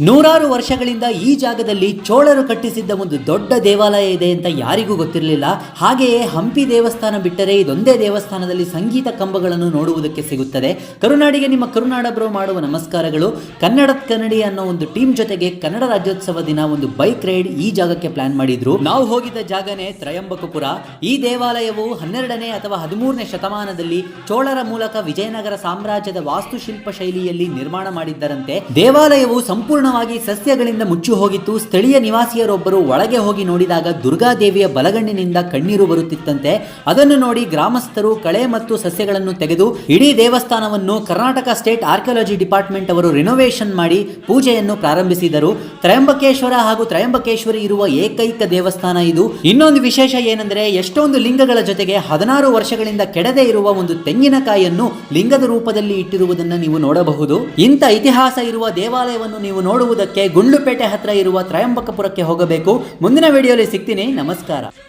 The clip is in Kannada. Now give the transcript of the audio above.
ನೂರಾರು ವರ್ಷಗಳಿಂದ ಈ ಜಾಗದಲ್ಲಿ ಚೋಳರು ಕಟ್ಟಿಸಿದ್ದ ಒಂದು ದೊಡ್ಡ ದೇವಾಲಯ ಇದೆ ಅಂತ ಯಾರಿಗೂ ಗೊತ್ತಿರಲಿಲ್ಲ. ಹಾಗೆಯೇ ಹಂಪಿ ದೇವಸ್ಥಾನ ಬಿಟ್ಟರೆ ಇದೊಂದೇ ದೇವಸ್ಥಾನದಲ್ಲಿ ಸಂಗೀತ ಕಂಬಗಳನ್ನು ನೋಡುವುದಕ್ಕೆ ಸಿಗುತ್ತದೆ. ಕರುನಾಡಿಗೆ ನಿಮ್ಮ ಕರುನಾಡ ಬ್ರೋ ಮಾಡುವ ನಮಸ್ಕಾರಗಳು. ಕನ್ನಡದ ಕನ್ನಡಿ ಅನ್ನೋ ಒಂದು ಟೀಮ್ ಜೊತೆಗೆ ಕನ್ನಡ ರಾಜ್ಯೋತ್ಸವ ದಿನ ಒಂದು ಬೈಕ್ ರೈಡ್ ಈ ಜಾಗಕ್ಕೆ ಪ್ಲಾನ್ ಮಾಡಿದ್ರು. ನಾವು ಹೋಗಿದ್ದ ಜಾಗನೇ ತ್ರಯಂಬಕಪುರ. ಈ ದೇವಾಲಯವು 12ನೇ ಅಥವಾ 13ನೇ ಶತಮಾನದಲ್ಲಿ ಚೋಳರ ಮೂಲಕ ವಿಜಯನಗರ ಸಾಮ್ರಾಜ್ಯದ ವಾಸ್ತುಶಿಲ್ಪ ಶೈಲಿಯಲ್ಲಿ ನಿರ್ಮಾಣ ಮಾಡಿದ್ದರಂತೆ. ದೇವಾಲಯವು ಸಂಪೂರ್ಣ ಸಸ್ಯಗಳಿಂದ ಮುಚ್ಚಿ ಹೋಗಿತ್ತು. ಸ್ಥಳೀಯ ನಿವಾಸಿಯರೊಬ್ಬರು ಒಳಗೆ ಹೋಗಿ ನೋಡಿದಾಗ ದುರ್ಗಾದೇವಿಯ ಬಲಗಣ್ಣಿನಿಂದ ಕಣ್ಣೀರು ಬರುತ್ತಿತ್ತಂತೆ. ಅದನ್ನು ನೋಡಿ ಗ್ರಾಮಸ್ಥರು ಕಳೆ ಮತ್ತು ಸಸ್ಯಗಳನ್ನು ತೆಗೆದು ಇಡೀ ದೇವಸ್ಥಾನವನ್ನು ಕರ್ನಾಟಕ ಸ್ಟೇಟ್ ಆರ್ಕಿಯಾಲಜಿ ಡಿಪಾರ್ಟ್ಮೆಂಟ್ ಅವರು ರಿನೋವೇಷನ್ ಮಾಡಿ ಪೂಜೆಯನ್ನು ಪ್ರಾರಂಭಿಸಿದರು. ತ್ರಯಂಬಕೇಶ್ವರ ಹಾಗೂ ತ್ರಯಂಬಕೇಶ್ವರಿ ಇರುವ ಏಕೈಕ ದೇವಸ್ಥಾನ ಇದು. ಇನ್ನೊಂದು ವಿಶೇಷ ಏನಂದ್ರೆ ಎಷ್ಟೊಂದು ಲಿಂಗಗಳ ಜೊತೆಗೆ 16 ವರ್ಷಗಳಿಂದ ಕೆಡದೆ ಇರುವ ಒಂದು ತೆಂಗಿನಕಾಯಿಯನ್ನು ಲಿಂಗದ ರೂಪದಲ್ಲಿ ಇಟ್ಟಿರುವುದನ್ನು ನೀವು ನೋಡಬಹುದು. ಇಂಥ ಇತಿಹಾಸ ಇರುವ ದೇವಾಲಯವನ್ನು ನೀವು ನೋಡುವುದಕ್ಕೆ ಗುಂಡ್ಲುಪೇಟೆ ಹತ್ರ ಇರುವ ತ್ರಯಂಬಕಪುರಕ್ಕೆ ಹೋಗಬೇಕು. ಮುಂದಿನ ವಿಡಿಯೋಲಿ ಸಿಗ್ತೀನಿ. ನಮಸ್ಕಾರ.